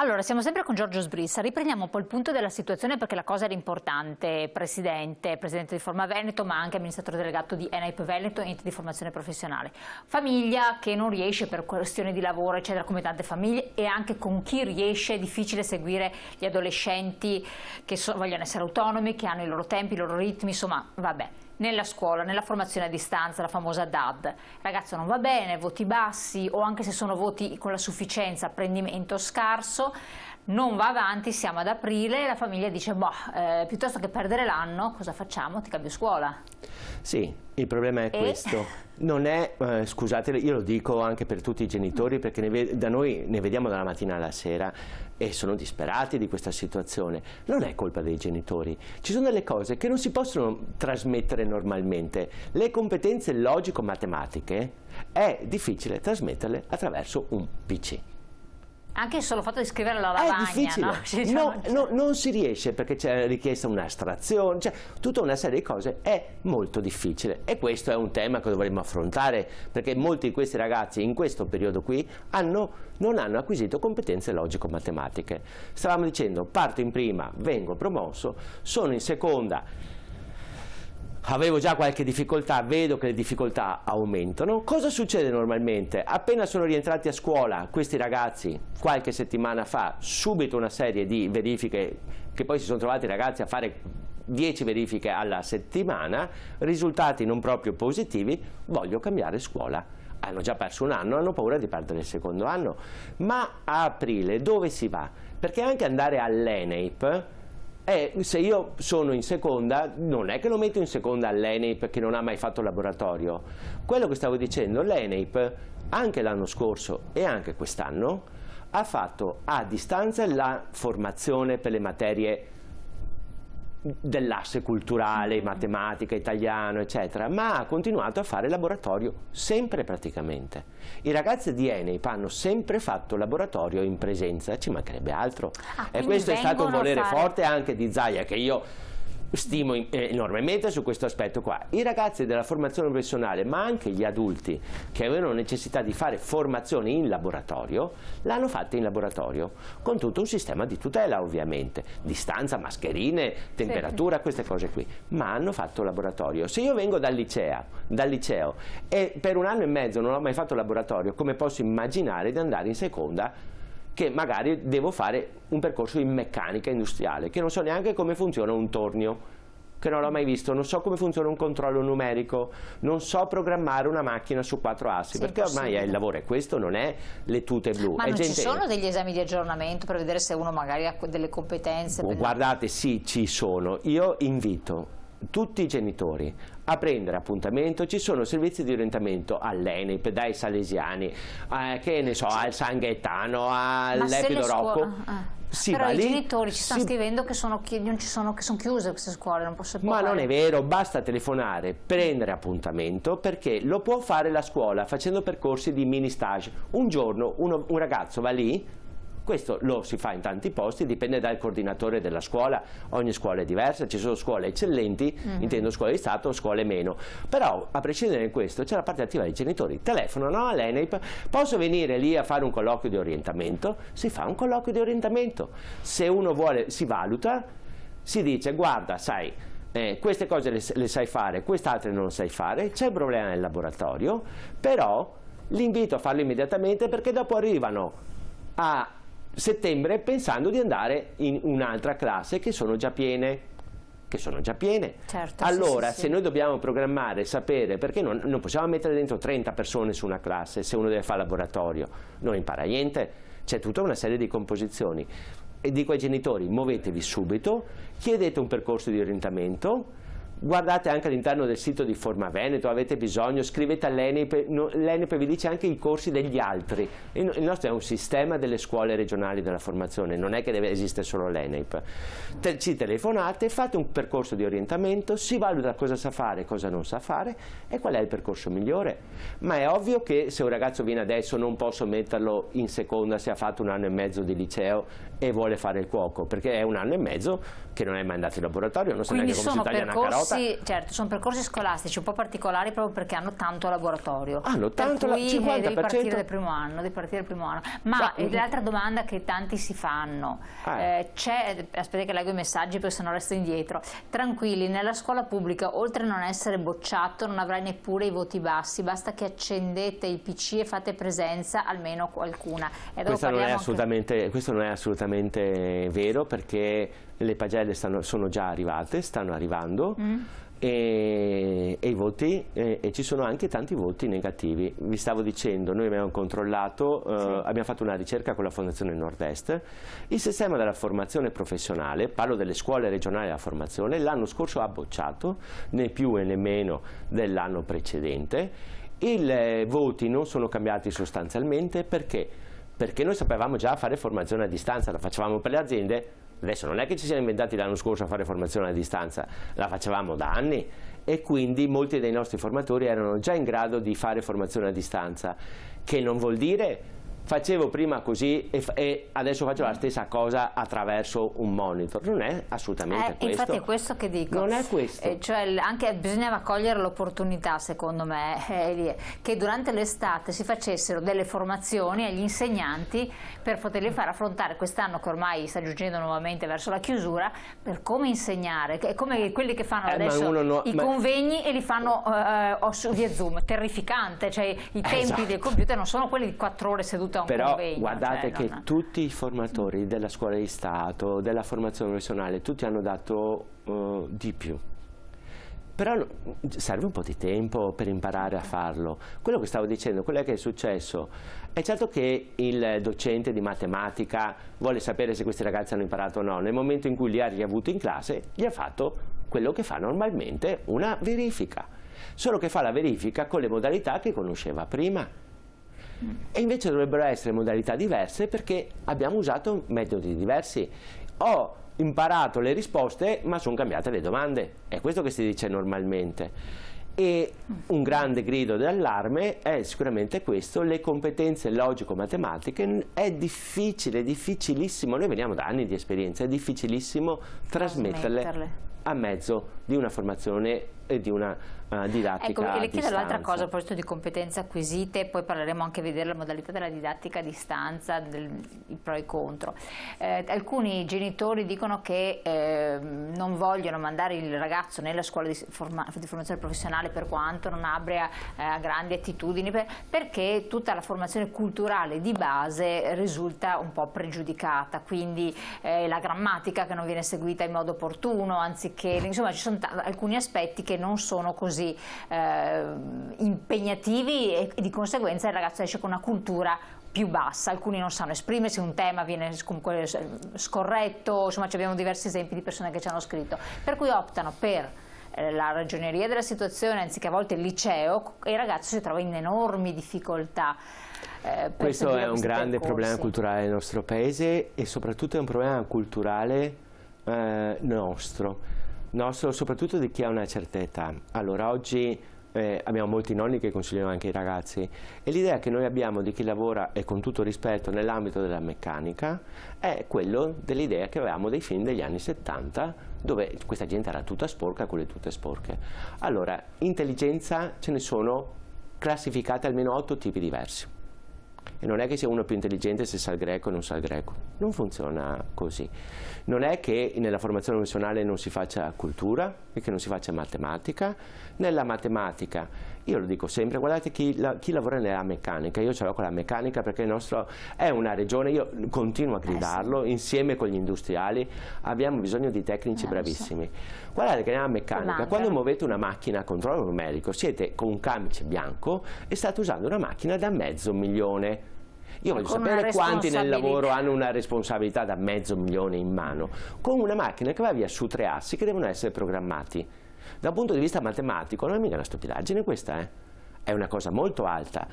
Allora, siamo sempre con Giorgio Sbrissa, riprendiamo un po' il punto della situazione perché la cosa era importante, presidente di Forma Veneto, ma anche amministratore delegato di ENAIP Veneto, ente di formazione professionale. Famiglia che non riesce per questioni di lavoro, eccetera, come tante famiglie, e anche con chi riesce è difficile seguire gli adolescenti che vogliono essere autonomi, che hanno i loro tempi, i loro ritmi, insomma, vabbè. Nella scuola, nella formazione a distanza, la famosa DAD, il ragazzo non va bene, voti bassi o anche se sono voti con la sufficienza, apprendimento scarso, non va avanti, siamo ad aprile e la famiglia dice boh, piuttosto che perdere l'anno cosa facciamo? Ti cambio scuola. Sì, il problema è questo. Non è, scusate, io lo dico anche per tutti i genitori perché da noi ne vediamo dalla mattina alla sera e sono disperati di questa situazione. Non è colpa dei genitori, ci sono delle cose che non si possono trasmettere normalmente. Le competenze logico-matematiche è difficile trasmetterle attraverso un PC. Anche solo il fatto di scrivere la lavagna, è difficile, no? Non si riesce perché c'è richiesta un'astrazione, cioè tutta una serie di cose è molto difficile e questo è un tema che dovremmo affrontare perché molti di questi ragazzi in questo periodo qui non hanno acquisito competenze logico-matematiche. Stavamo dicendo, parto in prima, vengo promosso, sono in seconda, avevo già qualche difficoltà, vedo che le difficoltà aumentano. Cosa succede normalmente? Appena sono rientrati a scuola questi ragazzi, qualche settimana fa, subito una serie di verifiche che poi si sono trovati i ragazzi a fare 10 verifiche alla settimana, risultati non proprio positivi, voglio cambiare scuola. Hanno già perso un anno, hanno paura di perdere il secondo anno. Ma a aprile dove si va? Perché anche andare all'ENAIP, se io sono in seconda, non è che lo metto in seconda all'ENAIP che non ha mai fatto laboratorio. Quello che stavo dicendo, l'ENAIP anche l'anno scorso e anche quest'anno ha fatto a distanza la formazione per le materie dell'asse culturale, matematica, italiano, eccetera, ma ha continuato a fare laboratorio sempre praticamente. I ragazzi di ENAIP hanno sempre fatto laboratorio in presenza, ci mancherebbe altro. E questo è stato un volere forte anche di Zaia, che io stimo enormemente su questo aspetto qua. I ragazzi della formazione professionale, ma anche gli adulti che avevano necessità di fare formazioni in laboratorio, l'hanno fatta in laboratorio, con tutto un sistema di tutela ovviamente, distanza, mascherine, temperatura, queste cose qui, ma hanno fatto laboratorio. Se io vengo dal liceo e per un anno e mezzo non ho mai fatto laboratorio, come posso immaginare di andare in seconda che magari devo fare un percorso in meccanica industriale, che non so neanche come funziona un tornio, che non l'ho mai visto, non so come funziona un controllo numerico, non so programmare una macchina su 4 assi, perché ormai il lavoro è questo, non è le tute blu. Ma non ci sono degli esami di aggiornamento per vedere se uno magari ha delle competenze? Guardate, sì, ci sono. Io invito tutti i genitori a prendere appuntamento, ci sono servizi di orientamento all'ENAIP, dai Salesiani, che ne so, al San Gaetano, all'Epido Rocco. Però i genitori ci stanno scrivendo che sono chiuse queste scuole, non posso Ma non è vero, basta telefonare, prendere appuntamento, perché lo può fare la scuola facendo percorsi di mini stage. Un giorno un ragazzo va lì. Questo lo si fa in tanti posti, dipende dal coordinatore della scuola, ogni scuola è diversa, ci sono scuole eccellenti, intendo scuole di Stato, scuole meno, però a prescindere da questo c'è la parte attiva dei genitori, telefonano all'ENAIP, posso venire lì a fare un colloquio di orientamento, si fa un colloquio di orientamento, se uno vuole si valuta, si dice guarda sai, queste cose le sai fare, quest'altre non sai fare, c'è il problema nel laboratorio, però l'invito a farlo immediatamente perché dopo arrivano a settembre pensando di andare in un'altra classe che sono già piene. Certo, allora se noi dobbiamo programmare, sapere, perché non possiamo mettere dentro 30 persone su una classe se uno deve fare laboratorio, non impara niente, c'è tutta una serie di composizioni. E dico ai genitori, muovetevi subito, chiedete un percorso di orientamento, guardate anche all'interno del sito di Forma Veneto, avete bisogno, scrivete all'ENAIP, l'ENAIP vi dice anche i corsi degli altri. Il nostro è un sistema delle scuole regionali della formazione, non è che deve esistere solo l'ENAIP. Ci telefonate, fate un percorso di orientamento, si valuta cosa sa fare, cosa non sa fare e qual è il percorso migliore. Ma è ovvio che se un ragazzo viene adesso non posso metterlo in seconda se ha fatto un anno e mezzo di liceo e vuole fare il cuoco, perché è un anno e mezzo che non è mai andato in laboratorio, non sa neanche come si taglia una carota. certo, sono percorsi scolastici un po' particolari proprio perché hanno tanto laboratorio. Hanno tanto, per cui 50%. Devi partire dal primo anno. Ma l'altra domanda che tanti si fanno, aspetta che leggo i messaggi perché sennò resto indietro. Tranquilli, nella scuola pubblica oltre a non essere bocciato non avrai neppure i voti bassi, basta che accendete il PC e fate presenza, almeno qualcuna. Questo non è assolutamente vero, perché le pagelle stanno già arrivate, stanno arrivando. E i voti, e ci sono anche tanti voti negativi. Vi stavo dicendo, noi abbiamo controllato, abbiamo fatto una ricerca con la Fondazione Nord-Est, il sistema della formazione professionale, parlo delle scuole regionali della formazione, l'anno scorso ha bocciato, né più e né meno dell'anno precedente. I voti non sono cambiati sostanzialmente perché noi sapevamo già fare formazione a distanza, la facevamo per le aziende. Adesso non è che ci siamo inventati l'anno scorso a fare formazione a distanza, la facevamo da anni e quindi molti dei nostri formatori erano già in grado di fare formazione a distanza, che non vuol dire facevo prima così e adesso faccio la stessa cosa attraverso un monitor. Non è assolutamente questo. Infatti è questo che dico. Non è questo. Cioè anche bisognava cogliere l'opportunità, secondo me, che durante l'estate si facessero delle formazioni agli insegnanti per poterli far affrontare quest'anno che ormai sta giungendo nuovamente verso la chiusura, per come insegnare. È come quelli che fanno adesso i convegni e li fanno via Zoom. Terrificante, cioè i tempi del computer non sono quelli di 4 ore seduti. Però guardate che tutti i formatori della scuola di Stato, della formazione professionale, tutti hanno dato di più. Però serve un po' di tempo per imparare a farlo. Quello che stavo dicendo, quello che è successo, è certo che il docente di matematica vuole sapere se questi ragazzi hanno imparato o no. Nel momento in cui li ha riavuti in classe, gli ha fatto quello che fa normalmente, una verifica. Solo che fa la verifica con le modalità che conosceva prima. E invece dovrebbero essere modalità diverse perché abbiamo usato metodi diversi. Ho imparato le risposte ma sono cambiate le domande, è questo che si dice normalmente. E un grande grido d'allarme è sicuramente questo: le competenze logico-matematiche è difficile, difficilissimo, noi veniamo da anni di esperienza, è difficilissimo trasmetterle a mezzo di una formazione e di una didattica. Ecco, le chiedo l'altra cosa a proposito di competenze acquisite, poi parleremo anche di vedere la modalità della didattica a distanza, i pro e i contro. Alcuni genitori dicono che non vogliono mandare il ragazzo nella scuola di formazione professionale per quanto non abbia grandi attitudini, perché tutta la formazione culturale di base risulta un po' pregiudicata, quindi la grammatica che non viene seguita in modo opportuno, anziché, insomma ci sono alcuni aspetti che non sono così impegnativi e di conseguenza il ragazzo esce con una cultura più bassa. Alcuni non sanno esprimersi, un tema viene comunque scorretto, insomma abbiamo diversi esempi di persone che ci hanno scritto, per cui optano per la ragioneria della situazione anziché a volte il liceo, e il ragazzo si trova in enormi difficoltà. Questo è un grande problema culturale del nostro paese e soprattutto è un problema culturale nostro, soprattutto di chi ha una certa età. Allora oggi abbiamo molti nonni che consigliano anche ai ragazzi, e l'idea che noi abbiamo di chi lavora, e con tutto rispetto, nell'ambito della meccanica è quello dell'idea che avevamo dei film degli anni 70 dove questa gente era tutta sporca con le tute sporche. Allora, intelligenza ce ne sono classificate almeno 8 tipi diversi. E non è che sia uno più intelligente se sa il greco e non sa il greco, non funziona così. Non è che nella formazione professionale non si faccia cultura e che non si faccia matematica. Nella matematica, io lo dico sempre, guardate chi lavora nella meccanica, io ce l'ho con la meccanica perché il nostro è una regione, io continuo a gridarlo, insieme con gli industriali abbiamo bisogno di tecnici bravissimi. Guardate che nella meccanica, quando muovete una macchina a controllo numerico, siete con un camice bianco e state usando una macchina da $500.000. Io voglio sapere quanti nel lavoro hanno una responsabilità da $500.000 in mano, con una macchina che va via su 3 assi che devono essere programmati. Dal punto di vista matematico non è mica una stupidaggine questa, è una cosa molto alta.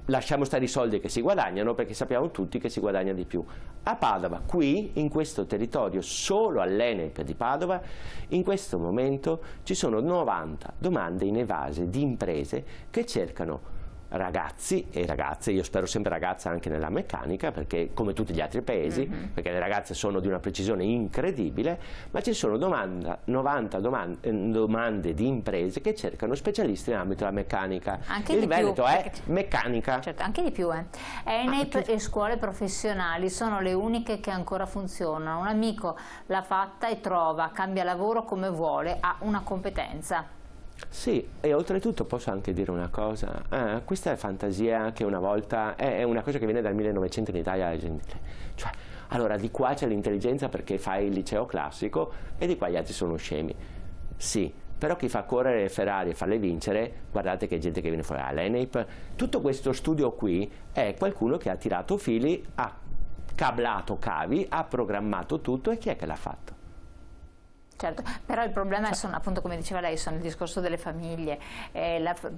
Lasciamo stare i soldi che si guadagnano, perché sappiamo tutti che si guadagna di più. A Padova, qui, in questo territorio, solo all'Enep di Padova, in questo momento ci sono 90 domande inevase di imprese che cercano ragazzi e ragazze, io spero sempre ragazze anche nella meccanica, perché come tutti gli altri paesi, perché le ragazze sono di una precisione incredibile, ma ci sono 90 domande di imprese che cercano specialisti nell'ambito della meccanica. Anche il di Veneto più, è meccanica. Certo, anche di più. ENAIP e scuole professionali sono le uniche che ancora funzionano. Un amico l'ha fatta e trova, cambia lavoro come vuole, ha una competenza. Sì, e oltretutto posso anche dire una cosa, questa è fantasia che una volta, è una cosa che viene dal 1900 in Italia, cioè, allora di qua c'è l'intelligenza perché fai il liceo classico e di qua gli altri sono scemi. Sì, però chi fa correre le Ferrari e farle vincere, guardate che gente che viene fuori all'ENAIP. Tutto questo studio qui è qualcuno che ha tirato fili, ha cablato cavi, ha programmato tutto, e chi è che l'ha fatto? Certo, però il problema sono, appunto, come diceva lei, sono il discorso delle famiglie.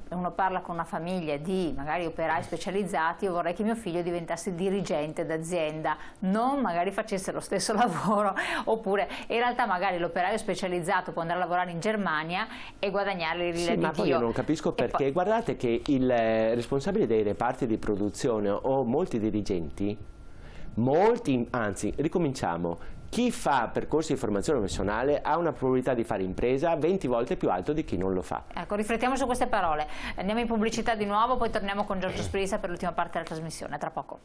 Uno parla con una famiglia di magari operai specializzati: io vorrei che mio figlio diventasse dirigente d'azienda, non magari facesse lo stesso lavoro, oppure in realtà magari l'operaio specializzato può andare a lavorare in Germania e guadagnare l'ira di ma Dio. poi io non capisco perché, guardate che il responsabile dei reparti di produzione o molti dirigenti, anzi, ricominciamo, chi fa percorsi di formazione professionale ha una probabilità di fare impresa 20 volte più alto di chi non lo fa. Ecco, riflettiamo su queste parole. Andiamo in pubblicità di nuovo, poi torniamo con Giorgio Sprisa per l'ultima parte della trasmissione, tra poco.